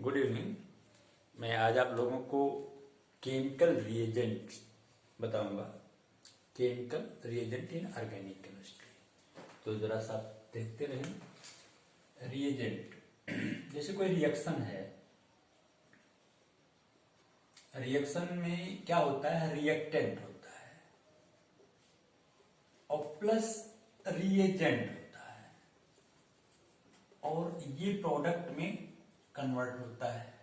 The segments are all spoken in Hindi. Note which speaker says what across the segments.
Speaker 1: Good evening. मैं आज आप लोगों को केमिकल रिएजेंट बताऊंगा। Chemical reagent in organic chemistry. तो जरा सा आप देखते रहें। रिएजेंट जैसे कोई रिएक्शन है, रिएक्शन में क्या होता है, रिएक्टेंट होता है और प्लस रिएजेंट होता है और ये प्रोडक्ट में कन्वर्ट होता है।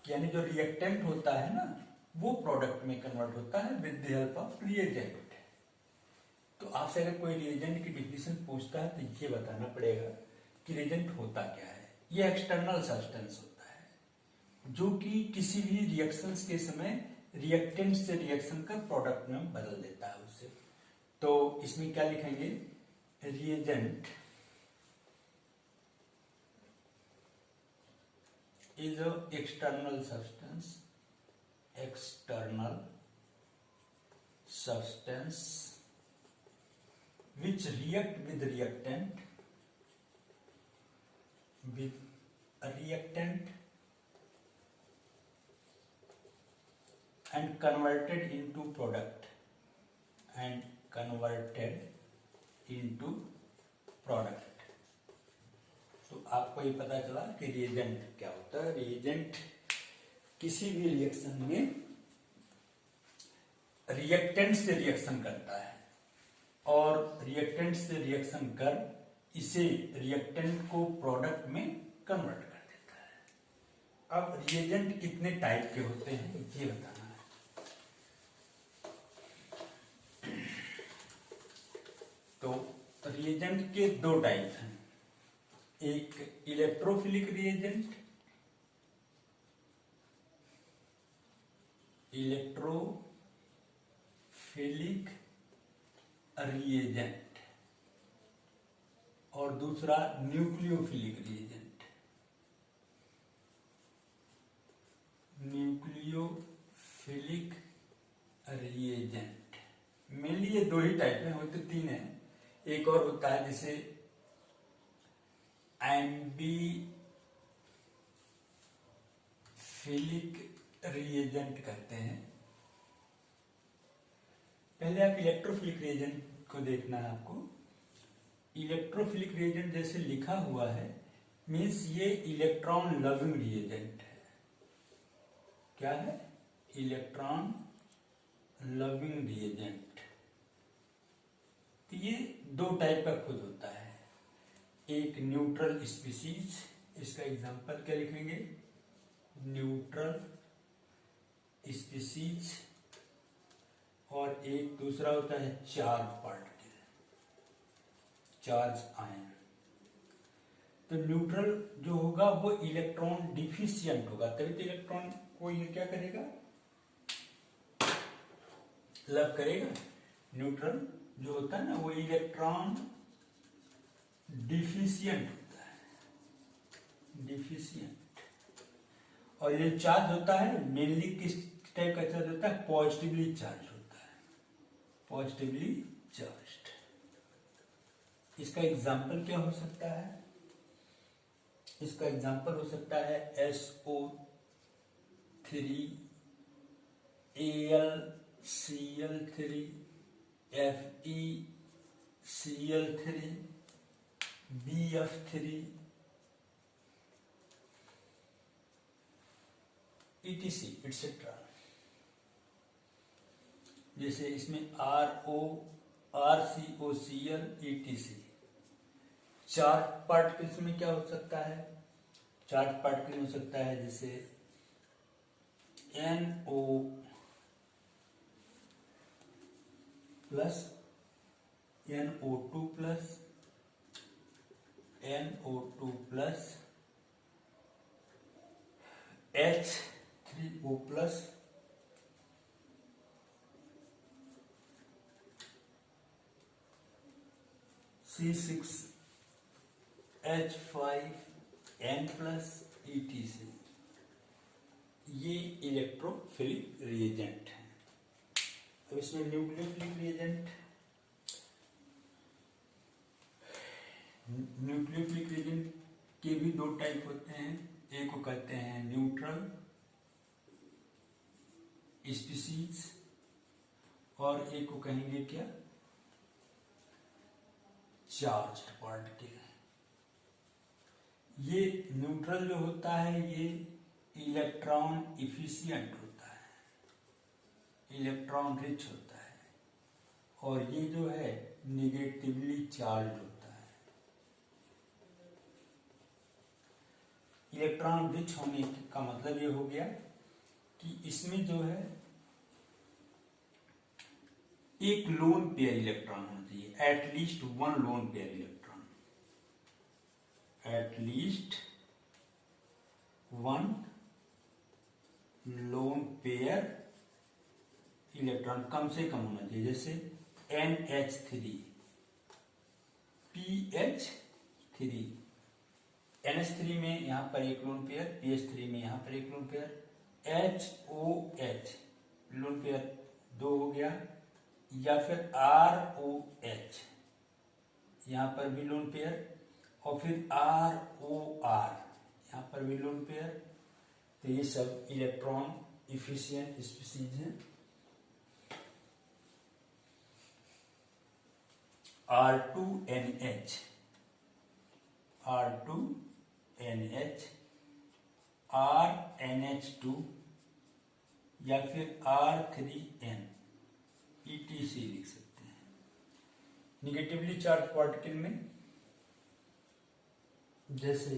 Speaker 1: यानी जो रिएक्टेंट होता है ना, वो प्रोडक्ट में कन्वर्ट होता है with the help of reagent. तो आपसे अगर कोई रिएजेंट की डिफिनेशन पूछता है तो ये बताना पड़ेगा कि रिएजेंट होता क्या है। ये एक्सटर्नल सब्सटेंस होता है जो कि किसी भी रिएक्शंस के समय रिएक्टेंट से रिएक्शन का प्रोडक्ट में बदल देता है उससे। तो इसमें क्या लिखेंगे, reagent is a external substance which react with a reactant and converted into product तो आपको ये पता चला कि रिएजेंट क्या होता है। रिएजेंट किसी भी रिएक्शन में रिएक्टेंट से रिएक्शन करता है और रिएक्टेंट से रिएक्शन कर इसे रिएक्टेंट को प्रोडक्ट में कन्वर्ट कर देता है। अब रिएजेंट कितने टाइप के होते हैं ये बताना है। तो रिएजेंट के दो टाइप हैं, एक इलेक्ट्रोफिलिक रिएजेंट, और दूसरा न्यूक्लियोफिलिक रिएजेंट। मेनली ये दो ही टाइप में होते, तीन है। एक और होता है जिसे एम्बीफिलिक रिएजेंट कहते हैं। पहले आप इलेक्ट्रोफिलिक रिएजेंट को देखना है आपको। इलेक्ट्रोफिलिक रिएजेंट जैसे लिखा हुआ है, मीन्स ये इलेक्ट्रॉन लविंग रिएजेंट है। क्या है? Electron loving reagent. तो ये दो टाइप का खुद होता है, एक न्यूट्रल स्पीसीज, इसका एग्जांपल क्या लिखेंगे, न्यूट्रल स्पीसीज, और एक दूसरा होता है चार्ज पार्टिकल, चार्ज आयन। तो न्यूट्रल जो होगा वो इलेक्ट्रॉन डिफिशियंट होगा, तभी तो इलेक्ट्रॉन को ये क्या करेगा, लब करेगा। न्यूट्रल जो होता है ना वो इलेक्ट्रॉन डिफिशियंट होता है, डिफिशियंट। और ये चार्ज होता है मेनली किस टाइप का चार्ज होता है, पॉजिटिवली चार्ज होता है, पॉजिटिवली चार्ज्ड। इसका एग्जांपल क्या हो सकता है, इसका एग्जांपल हो सकता है SO3, AlCl3, FeCl3, BF3, etc etc। जैसे इसमें RCOCl etc। चार्ज पार्टिकल्स में क्या हो सकता है, चार्ज पार्टिकल हो सकता है जैसे NO plus, NO2 plus, NO2 plus, H3O plus, C6H5N plus etc। ये इलेक्ट्रोफिलिक रिएजेंट है। अब इसमें न्यूक्लियोफिलिक रिएजेंट, न्यूक्लियोफिलिक रिएजेंट के भी दो टाइप होते हैं, एक को कहते हैं न्यूट्रल स्पीसीज और एक को कहेंगे क्या, चार्ज्ड पार्टिकल। ये न्यूट्रल जो होता है ये इलेक्ट्रॉन इफिशिएंट होता है, इलेक्ट्रॉन रिच होता है, और ये जो है निगेटिवली चार्ज होता है। इलेक्ट्रॉन रिच होने का मतलब ये हो गया कि इसमें जो है एक लोन पेयर इलेक्ट्रॉन होना चाहिए, at least one lone pair electron, at least one lone pair electron कम से कम होना चाहिए। जैसे NH3, PH3, NH3 में यहां पर एक लोन पेयर, PH3 में यहां पर एक lone pair, HOH lone pair 2 हो गया, या फिर ROH यहां पर भी लोन पेयर, और फिर ROR यहां पर भी लोन पेयर। तो ये सब इलेक्ट्रॉन इफिशिएंट स्पीसीज हैं। R2NH, R2NH, RNH2 या फिर R3N, ETC लिख सकते हैं। निगेटिवली चार्ज पार्टिकल में जैसे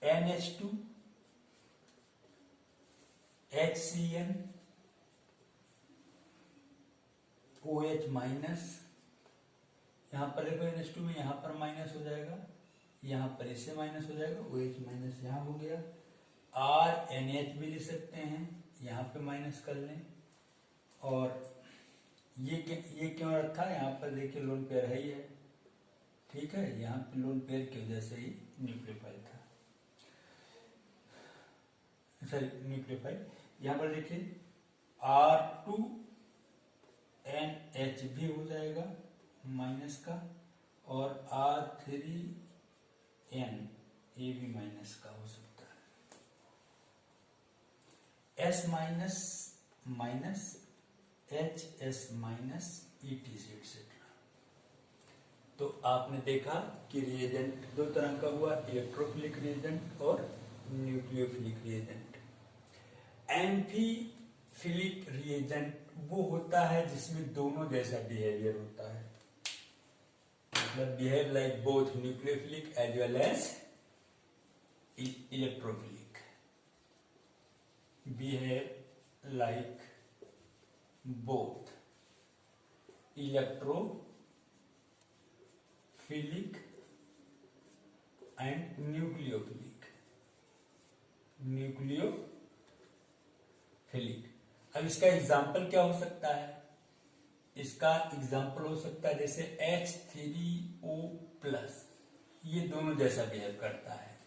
Speaker 1: NH2, HCN, OH माइनस, यहां पर देखो NH2 में यहां पर माइनस हो जाएगा, यहां पर इससे माइनस हो जाएगा, OH माइनस यहां हो गया। RNH भी लिख सकते हैं, यहां पे माइनस कर लें। और ये क्यों रखा है, यहाँ पर देखिए लोन पेयर है ही है, ठीक है, यहाँ पे लोन पेयर की वजह से ही न्यूक्लियोफाइल था, सॉरी न्यूक्लियोफाइल। यहाँ पर देखिए R2NH भी हो जाएगा माइनस का, और R3N ये भी माइनस का हो सकता है। S minus minus, HS minus, ETC etcetera. तो आपने देखा कि रिएजेंट दो तरह का हुआ, इलेक्ट्रोफिलिक रिएजेंट और न्यूक्लियोफिलिक रिएजेंट। एम्फीफिलिक रिएजेंट वो होता है जिसमें दोनों जैसा बिहेवियर होता है, मतलब behave like both nucleophilic as well as electrophilic, behave like both electrophilic and nucleophilic, nucleophilic। अब इसका एग्जाम्पल क्या हो सकता है, इसका एग्जाम्पल हो सकता है जैसे H3O+, ये दोनों जैसा बिहेव करता है।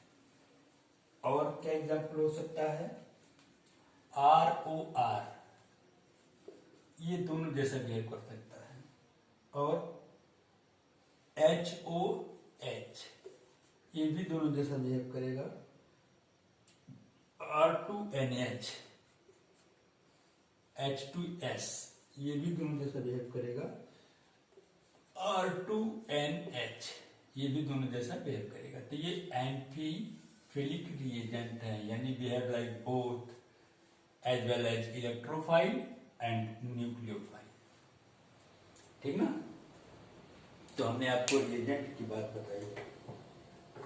Speaker 1: और क्या एग्जाम्पल हो सकता है, ROR, ये दोनों जैसा बिहेव कर सकता है। और HOH ये भी दोनों जैसा बिहेव करेगा। R2NH, H2S ये भी दोनों जैसा बिहेव करेगा। R2NH ये भी दोनों जैसा बिहेव करेगा। तो ये एम्फीफिलिक रिएजेंट है, यानी behave like both as well as electrophile and nucleophile, ठीक ना। तो हमने आपको रिएजेंट की बात बताई।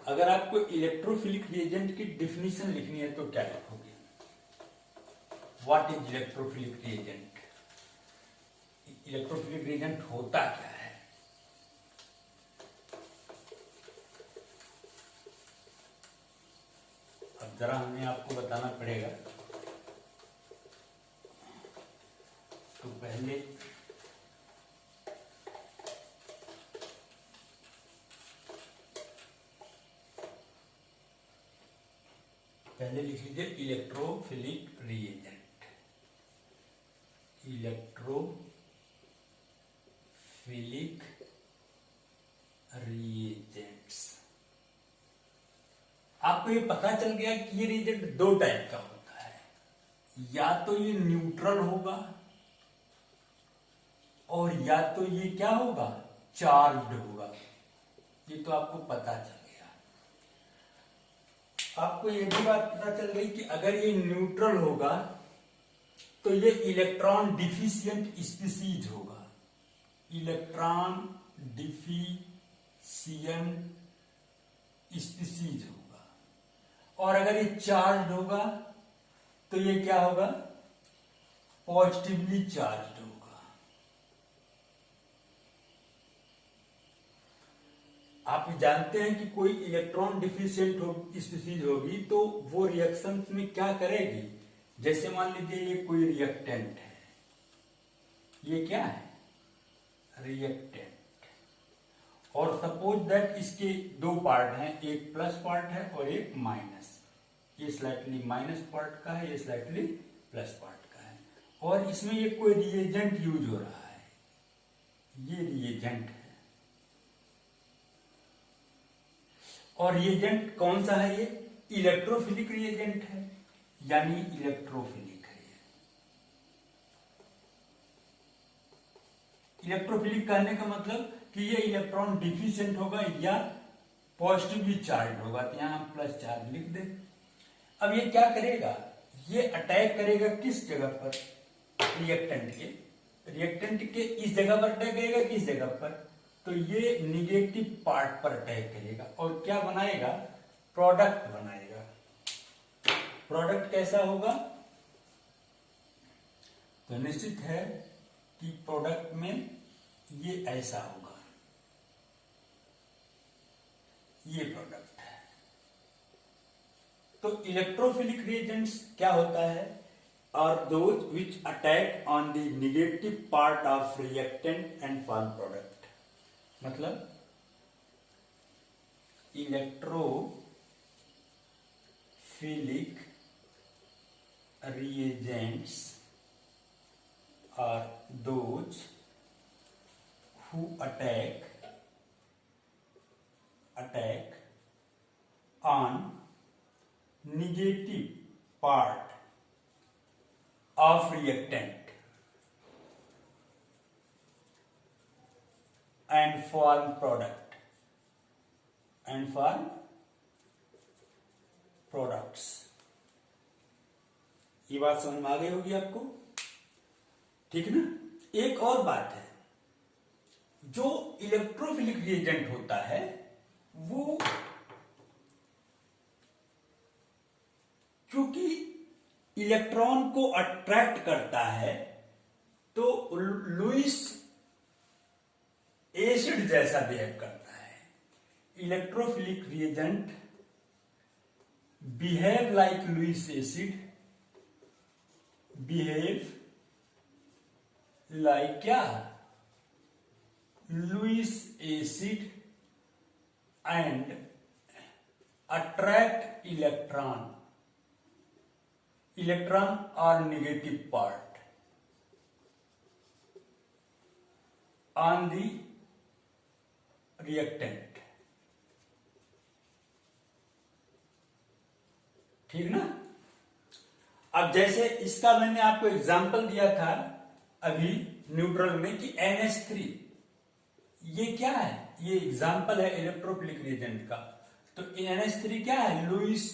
Speaker 1: अगर आपको इलेक्ट्रोफिलिक रिएजेंट की डिफिनीशन लिखनी है तो क्या लिखोगे, what is electrophilic reagent, electrophilic reagent होता क्या है। अब जरा हमें आपको बताना पड़ेगा। तो पहले लिख लीजिए इलेक्ट्रोफिलिक रिएजेंट, इलेक्ट्रोफिलिक रिएजेंट्स। आपको आपको ये पता चल गया कि ये रिएजेंट दो टाइप का होता है, या तो ये न्यूट्रल होगा और या तो ये क्या होगा, चार्ज्ड होगा। ये तो आपको पता चल गया। आपको ये भी बात पता चल गई कि अगर ये न्यूट्रल होगा तो ये इलेक्ट्रॉन डिफिशिएंट स्पीसीज होगा, इलेक्ट्रॉन डिफिशिएंट स्पीसीज होगा। और अगर ये चार्ज्ड होगा तो ये क्या होगा, पॉजिटिवली चार्ज्ड होगा। आप जानते हैं कि कोई इलेक्ट्रॉन डिफिशिएंट स्पीसीज होगी तो वो रिएक्शन में क्या करेगी, जैसे मान लीजिए ये कोई रिएक्टेंट है, ये क्या है, रिएक्टेंट, और सपोज दैट इसके दो पार्ट हैं, एक प्लस पार्ट है और एक माइनस। ये स्लाइटली माइनस पार्ट का है, ये स्लाइटली प्लस पार्ट का है, और इसमें ये कोई रिएजेंट यूज हो रहा है, ये रिएजेंट है। और रिएजेंट कौन सा है, ये इलेक्ट्रोफिलिक रिएजेंट है, यानी इलेक्ट्रोफिलिक है। इलेक्ट्रोफिलिक कहने का मतलब कि ये इलेक्ट्रॉन डिफिशिएंट होगा या पॉजिटिवली चार्ज होगा, तो यहां हम प्लस चार्ज लिख दे। अब ये क्या करेगा, ये अटैक करेगा किस जगह पर, रिएक्टेंट के, रिएक्टेंट के इस जगह पर अटैक करेगा, किस जगह पर, तो ये निगेटिव पार्ट पर अटैक करेगा और क्या बनाएगा, प्रोडक्ट बनाएगा। प्रोडक्ट कैसा होगा, तो निश्चित है कि प्रोडक्ट में ये ऐसा होगा, ये प्रोडक्ट है। तो इलेक्ट्रोफिलिक रिएजेंट्स क्या होता है, are those which attack on the negative part of reactant and form product. मतलब electrophilic reagents are those who attack on negative part of reactant and form products। ये बात समझ में आ गई होगी आपको, ठीक है ना। एक और बात है, जो इलेक्ट्रोफिलिक रिएजेंट होता है वो क्योंकि इलेक्ट्रॉन को अट्रैक्ट करता है तो लुईस एसिड जैसा बिहेव करता है। Electrophilic reagent behave like Lewis acid, behave like क्या, Lewis acid, and attract electron और negative part on the reactant, ठीक ना। अब जैसे इसका मैंने आपको एग्जांपल दिया था अभी न्यूट्रल में कि NH3, ये क्या है, ये एग्जांपल है इलेक्ट्रोफिलिक रिएजेंट का। तो NH3 क्या है, लुईस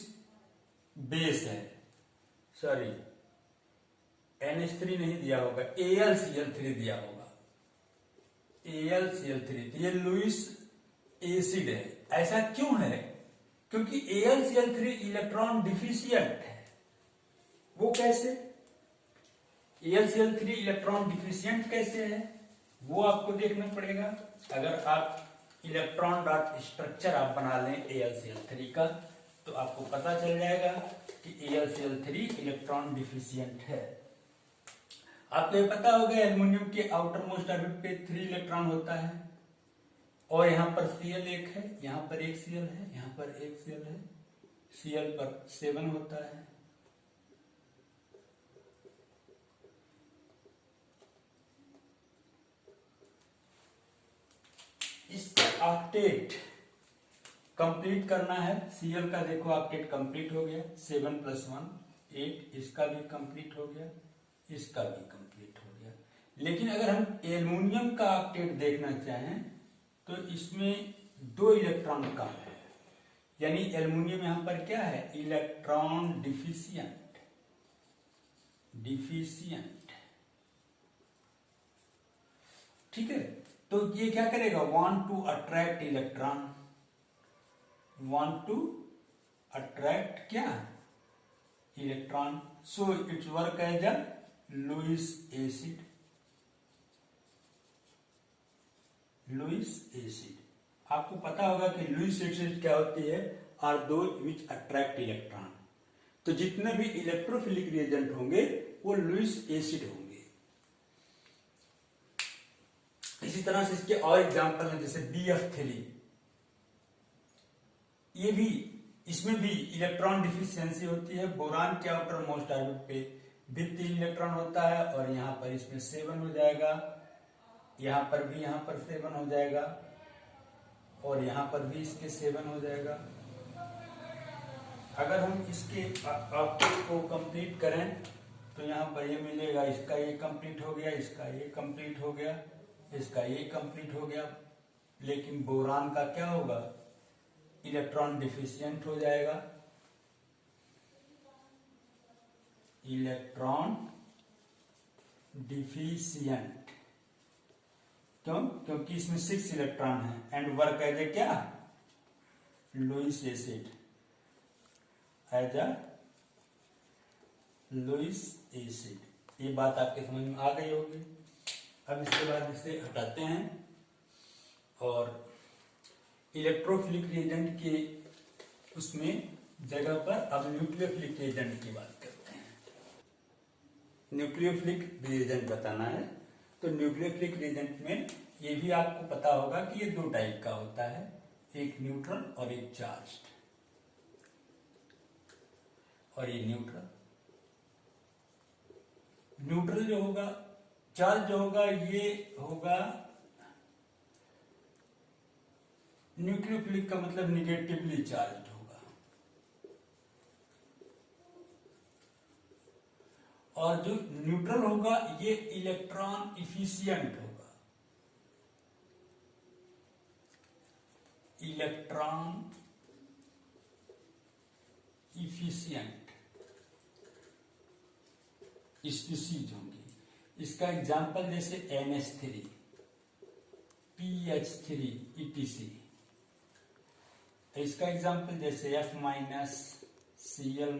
Speaker 1: बेस है, सॉरी NH3 नहीं दिया होगा, AlCl3 दिया होगा, AlCl3, तो ये लुईस एसिड है। ऐसा क्यों है, क्योंकि AlCl3 इलेक्ट्रॉन डिफिशिएंट है। वो कैसे, AlCl3 इलेक्ट्रॉन डिफिशिएंट कैसे है, वो आपको देखना पड़ेगा। अगर आप इलेक्ट्रॉन डॉट स्ट्रक्चर आप बना लें AlCl3 का तो आपको पता चल जाएगा कि AlCl3 इलेक्ट्रॉन डिफिशिएंट है। आपको ये पता होगा एल्युमिनियम के आउटर मोस्ट ऑर्बिट पे 3 इलेक्ट्रॉन होता है और यहां पर Cl एक है, यहां पर एक Cl है, यहां पर एक Cl है, Cl पर 7 होता है। इसका ऑक्टेट कंप्लीट करना है। Cl का देखो ऑक्टेट कंप्लीट हो गया, 7 + 1 8, इसका भी कंप्लीट हो गया, इसका भी कंप्लीट हो गया। लेकिन अगर हम एल्युमिनियम का ऑक्टेट देखना चाहें तो इसमें 2 इलेक्ट्रॉन कम है, यानी एल्युमिनियम यहां पर क्या है, इलेक्ट्रॉन डिफिशियंट। ठीक है, तो ये क्या करेगा, want to attract electron, want to attract क्या, electron. So it's work as a Lewis acid. Lewis acid, आपको पता होगा कि लुईस एसिड क्या होती है, आर दो विच अट्रैक्ट इलेक्ट्रॉन। तो जितने भी इलेक्ट्रोफिलिक रिएजेंट होंगे वो लुईस एसिड होंगे। इसी तरह से इसके और एग्जांपल हैं, जैसे BF3, ये भी, इसमें भी इलेक्ट्रॉन डिफिशियंसी होती है। बोरान के आउटर मोस्ट ऑर्बिट पे भी 3 इलेक्ट्रॉन होता है और यहां पर इसमें 7 हो जाएगा, यहां पर भी 7 हो जाएगा और यहां पर भी इसके 7 हो जाएगा। अगर हम इसके ऑक्टेट को कंप्लीट करें तो यहां पर ये मिलेगा, इसका ये कंप्लीट हो गया, इसका ये कंप्लीट हो गया, इसका ये कंप्लीट हो गया। लेकिन बोरान का क्या होगा, इलेक्ट्रॉन डिफिशियंट हो जाएगा, इलेक्ट्रॉन डिफिशियंट। क्यों, क्योंकि इसमें 6 इलेक्ट्रॉन है एंड वर्क एज ए क्या, Lewis acid, as a Lewis acid. ये बात आपके समझ में आ गई होगी। अब इसके बाद इसे हटाते हैं और इलेक्ट्रोफिलिक रिएजेंट के उसमें जगह पर अब न्यूक्लियोफिलिक रिएजेंट की बात करते हैं। न्यूक्लियोफिलिक रिएजेंट बताना है तो न्यूक्लियोफिलिक रिएजेंट में ये भी आपको पता होगा कि ये 2 टाइप का होता है, एक न्यूट्रल और एक चार्ज्ड। और ये न्यूट्रल जो होगा, चार्ज जो होगा ये होगा, न्यूक्लियोफिलिक का मतलब निगेटिवली चार्ज होगा, और जो न्यूट्रल होगा ये इलेक्ट्रॉन इफिशियंट होगा, इलेक्ट्रॉन इफिशियंट स्पीशीज होंगी। इसका एग्जाम्पल जैसे NH3, PH3 ETC। इसका एग्जाम्पल जैसे F-, Cl-,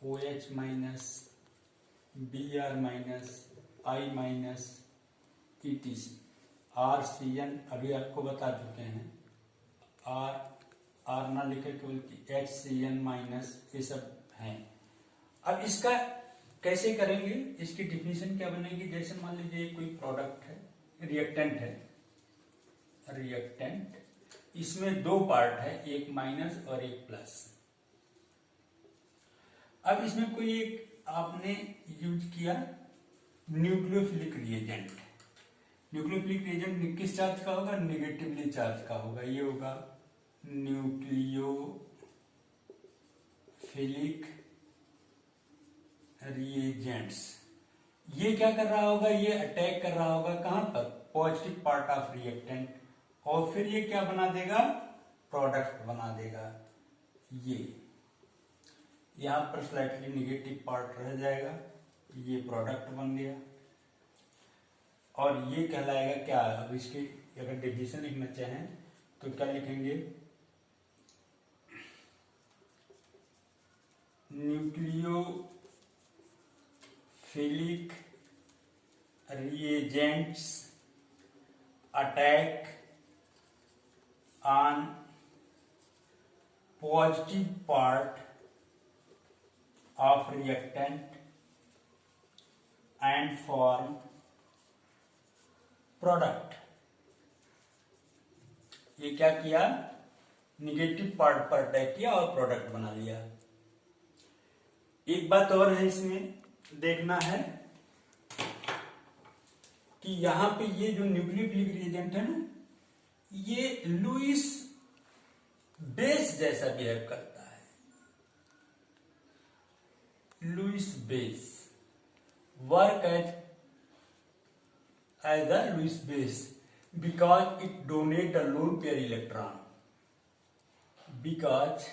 Speaker 1: OH-, Br-, I-, ETC। RCN अभी आपको बता चुके हैं, R ना लिखे केवल HCN-, ये सब हैं। अब इसका कैसे करेंगे, इसकी डिफिनीशन क्या बनेगी, जैसे मान लीजिए कोई प्रोडक्ट है, रिएक्टेंट है, रिएक्टेंट, इसमें 2 पार्ट है, एक माइनस और एक प्लस। अब इसमें कोई एक आपने यूज किया न्यूक्लियोफिलिक रिएजेंट। न्यूक्लियोफिलिक रिएजेंट किस चार्ज का होगा, निगेटिवली चार्ज का होगा, ये होगा न्यूक्लियोफिलिक रिएजेंट्स। ये क्या कर रहा होगा, ये अटैक कर रहा होगा कहां पर, पॉजिटिव पार्ट ऑफ रिएक्टेंट, और फिर ये क्या बना देगा, प्रोडक्ट बना देगा। ये यहां पर स्लाइटली निगेटिव पार्ट रह जाएगा, ये प्रोडक्ट बन गया और ये कहलाएगा क्या। अब इसकी अगर डिफिनेशन लिखना चाहें तो क्या लिखेंगे, nucleophilic reagents attack on positive part of reactant and form product। ये क्या किया, निगेटिव पार्ट पर अटैक किया और प्रोडक्ट बना लिया। एक बात और है इसमें देखना है कि यहां पे ये जो न्यूक्लियोफिलिक रिएजेंट है ना, ये लुईस बेस जैसा बिहेव करता है। Lewis base work as a Lewis base because it donate a lone pair electron. Because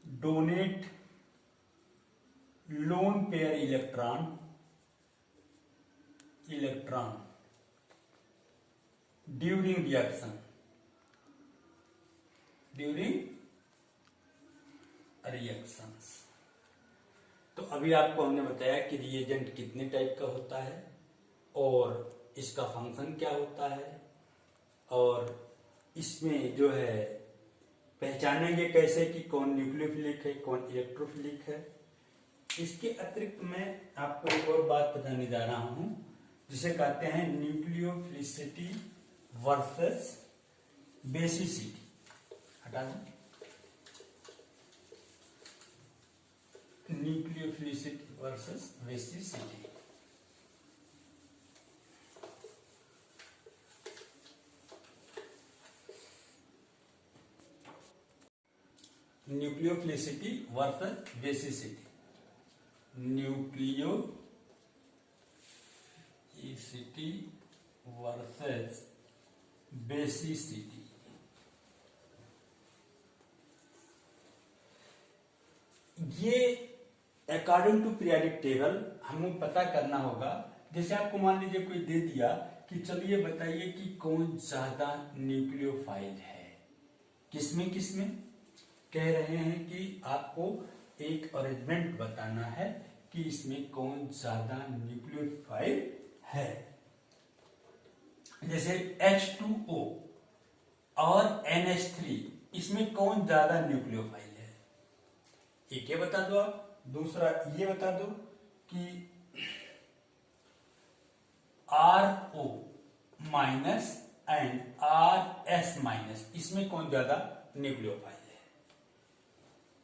Speaker 1: donate lone pair electron during reaction. During reactions. तो अभी आपको हमने बताया कि रिएजेंट कितने टाइप का होता है और इसका फंक्शन क्या होता है, और इसमें जो है पहचानेंगे कैसे कि कौन न्यूक्लियोफिलिक है कौन इलेक्ट्रोफिलिक है। इसके अतिरिक्त मैं आपको एक और बात बताने जा रहा हूं जिसे कहते हैं न्यूक्लियोफिलिसिटी वर्सेस बेसिसिटी। हटा दें, nucleophilicity versus basicity. Nucleophilicity versus basicity. Nucleophilicity versus basicity. ये अकॉर्डिंग टू पीरियोडिक टेबल हमें पता करना होगा। जैसे आपको मान लीजिए कोई दे दिया कि चलिए बताइए कि कौन ज्यादा न्यूक्लियोफाइल है, किसमें किसमें। कह रहे हैं कि आपको एक अरेंजमेंट बताना है कि इसमें कौन ज्यादा न्यूक्लियोफाइल है। जैसे H2O और NH3, इसमें कौन ज्यादा न्यूक्लियोफाइल है। एक ये बता दो आप, दूसरा ये बता दो कि RO minus and RS minus, इसमें कौन ज्यादा न्यूक्लियोफाइल है।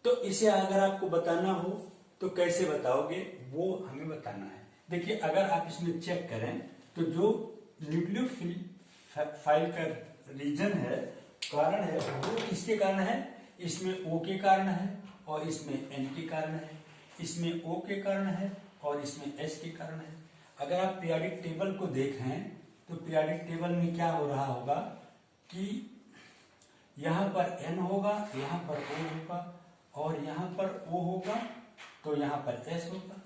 Speaker 1: तो इसे अगर आपको बताना हो तो कैसे बताओगे, वो हमें बताना है। देखिए अगर आप इसमें चेक करें तो जो न्यूक्लियोफाइल का रीजन है, कारण है, वो किसके कारण है। इसमें O के कारण है और इसमें N के कारण है, इसमें O के कारण है और इसमें S के कारण है। अगर आप पीरियोडिक टेबल को देखें तो पीरियोडिक टेबल में क्या हो रहा होगा कि यहां पर N होगा, यहां पर O होगा और यहां पर O होगा तो यहां पर S होगा।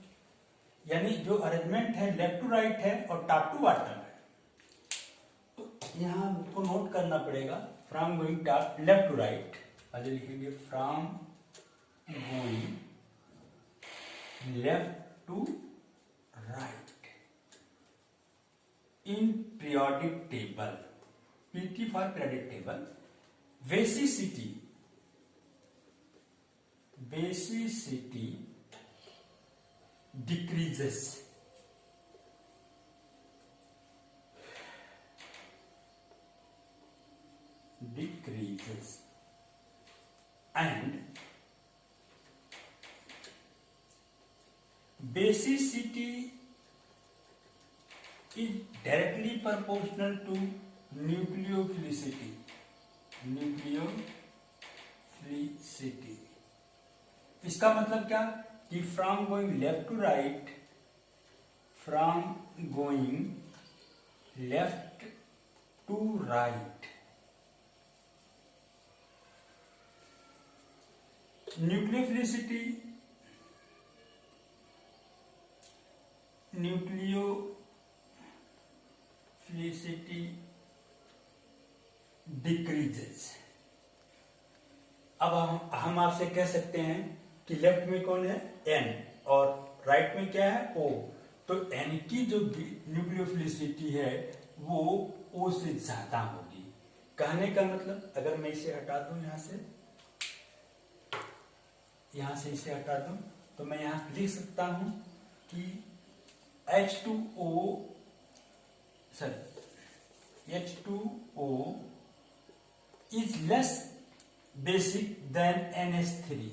Speaker 1: यानी जो अरेंजमेंट है लेफ्ट टू राइट है और टॉप टू बॉटम है। तो यहां को नोट करना पड़ेगा, from going top left to right, आज लिखेंगे from going left to right in periodic table, PT for periodic table. Basicity decreases and basicity is directly proportional to nucleophilicity. इसका मतलब क्या कि from going left to right, from going left to right, nucleophilicity decreases. अब हम आपसे कह सकते हैं कि लेफ्ट में कौन है N और राइट में क्या है O, तो N की जो न्यूक्लियोफिलिसिटी है वो O से ज्यादा होगी। कहने का मतलब अगर मैं इसे हटा दूं यहां से इसे हटा दूं तो मैं यहां लिख सकता हूं कि H2O is less basic than NH3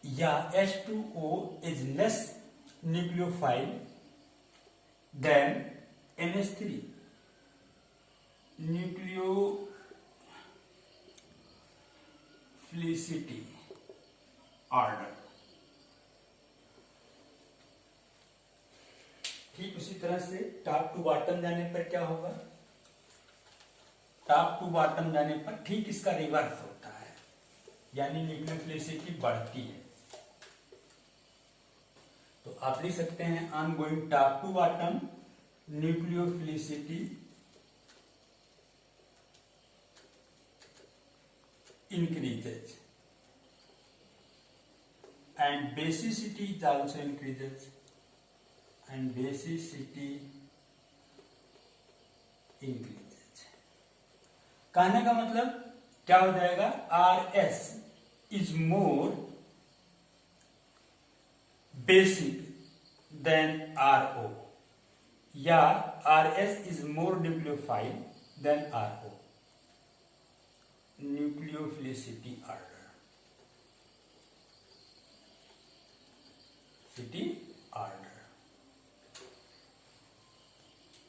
Speaker 1: या H2O is less nucleophile than NH3। Nucleophilicity order. ठीक उसी तरह से टॉप टू बॉटम जाने पर क्या होगा, टॉप टू बॉटम जाने पर ठीक इसका रिवर्स होता है, यानी न्यूक्लियोफिलिसिटी बढ़ती है। तो आप लिख सकते हैं on going top to bottom nucleophilicity increases and basicity is also increases and basicity increases। कहने का मतलब क्या हो जाएगा, RS is more basic than RO या RS is more nucleophile than RO। Nucleophilicity order, city order.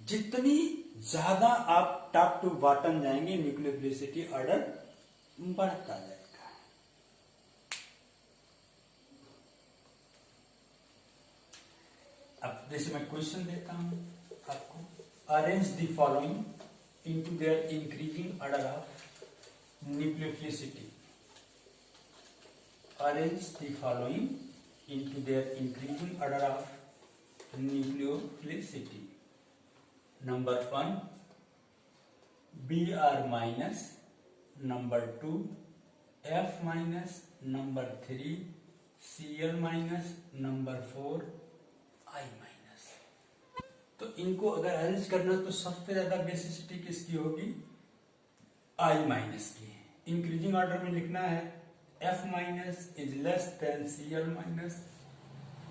Speaker 1: जितनी ज्यादा आप टॉप टू बॉटम जाएंगे न्यूक्लियोफिलिसिटी ऑर्डर बढ़ता जाएगा। अब जैसे मैं क्वेश्चन देता हूं आपको, arrange the following into their increasing order of nucleophilicity। Arrange the following into their increasing order of nucleophilicity। Number 1 Br minus, number 2 F minus, number 3 Cl minus, number 4 I minus। तो इनको अगर अरेंज करना तो सबसे ज्यादा बेसिसिटी किसकी होगी, I माइनस की। इंक्रीजिंग ऑर्डर में लिखना है F minus is less than Cl minus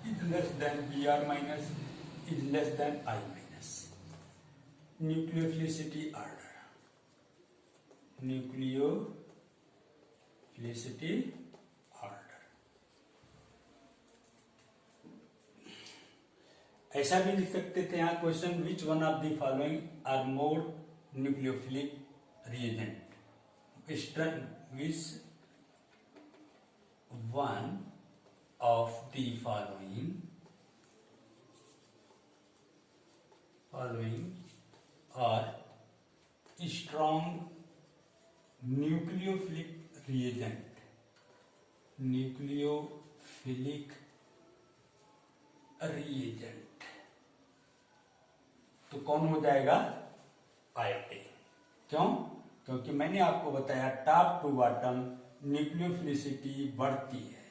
Speaker 1: is less than Br minus is less than I minus. Nucleophilicity order, nucleophilicity order. ऐसा भी लिख सकते थे यहाँ question, which one of the following are more nucleophilic reagent, which one of the following are strong nucleophilic reagent, nucleophilic reagent। तो कौन हो जाएगा, आयोडीन। क्यों, क्योंकि मैंने आपको बताया टॉप टू बॉटम न्यूक्लियोफिलिसिटी बढ़ती है,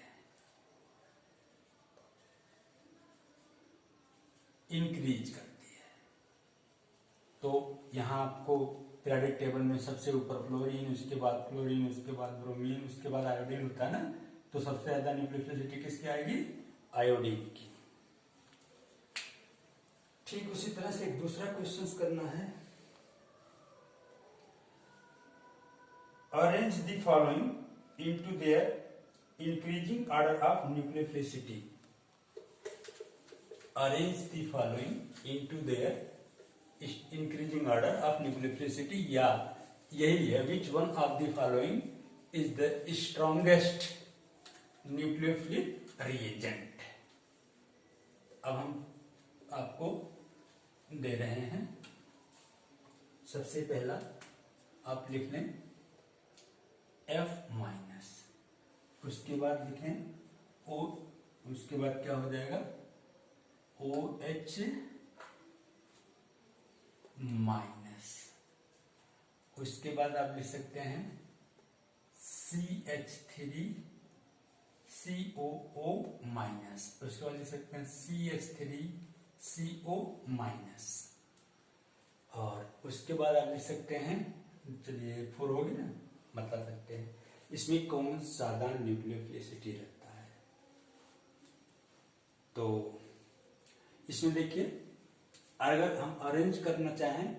Speaker 1: इंक्रीज करती है। तो यहां आपको पीरियोडिक टेबल में सबसे ऊपर फ्लोरीन, उसके बाद क्लोरीन, उसके बाद ब्रोमीन, उसके बाद आयोडीन होता है ना, तो सबसे ज्यादा न्यूक्लियोफिलिसिटी किसकी आएगी, आयोडीन की। ठीक उसी तरह से एक दूसरा क्वेश्चन करना है, arrange the following into their increasing order of nucleophilicity। Arrange the following into their increasing order of nucleophilicity, या यही है, which one of the following is the strongest nucleophilic reagent। अब हम आपको दे रहे हैं, सबसे पहला आप लिख लें F माइनस, उसके बाद लिखें O, उसके बाद क्या हो जाएगा OH माइनस, उसके बाद आप लिख सकते हैं CH3COO माइनस, उसके बाद लिख सकते हैं CH3CO माइनस, और उसके बाद आप लिख सकते हैं, चलिए 4 हो गई ना, बता सकते हैं इसमें कौन ज्यादा न्यूक्लियोफिलिसिटी रखता है। तो इसमें देखिए, अगर हम अरेंज करना चाहें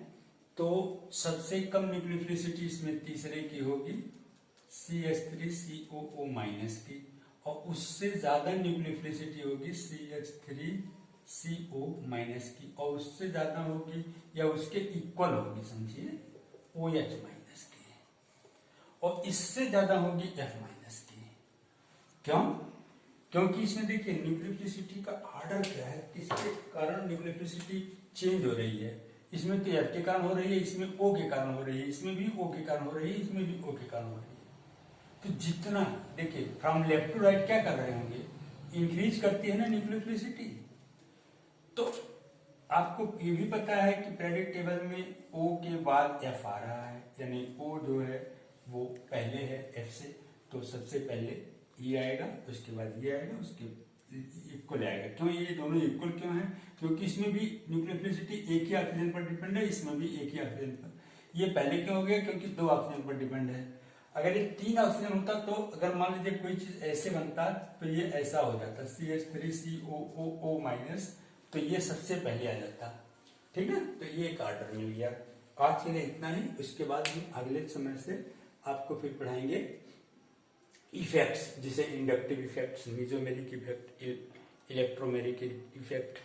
Speaker 1: तो सबसे कम न्यूक्लियोफिलिसिटी इसमें तीसरे की होगी CH3COO माइनस की, और उससे ज्यादा न्यूक्लियोफिलिसिटी होगी CH3CO माइनस की, और उससे ज्यादा होगी या उसके इक्वल होगी, समझिए OH माइनस की, और इससे ज्यादा होगी F माइनस की। क्यों? क्योंकि इसमें देखिए न्यूक्लियोफिलिसिटी का ऑर्डर क्या है, किसके कारण न्यूक्लियोफिलिसिटी चेंज हो रही है। इसमें तो F के कारण हो रही है, इसमें O के कारण हो रही है, इसमें भी O के कारण हो रही है, इसमें भी O के कारण हो रही है। तो जितना देखिए फ्रॉम लेफ्ट टू राइट क्या कर रहे होंगे, इंक्रीज करती है ना न्यूक्लियोफिलिसिटी। तो आपको ये भी पता है कि पीरियोडिक टेबल में O के बाद F आ रहा है, यानी O जो है वो पहले है F से, तो सबसे पहले ये आएगा, उसके बाद ये आएगा, उसके इक्वल आएगा। क्यों ये दोनों इक्वल क्यों है? क्योंकि इसमें भी न्यूक्लियोफिलिसिटी एक ही ऑक्सीजन पर डिपेंड है, इसमें भी एक ही ऑक्सीजन पर। ये पहले क्यों हो गया? क्योंकि 2 ऑक्सीजन पर डिपेंड है। अगर ये 3 ऑक्सीजन होता तो अगर मान लीजिए कोई चीज ऐसे बनता तो ये ऐसा हो जाता CH3COO माइनस, तो ये सबसे पहले आ जाता। ठीक है, तो ये एक ऑर्डर मिल गया। आज के लिए इतना ही, उसके बाद हम अगले समय से आपको फिर पढ़ाएंगे इफेक्ट्स, जिसे inductive effects, mesomeric effect, electromeric effect,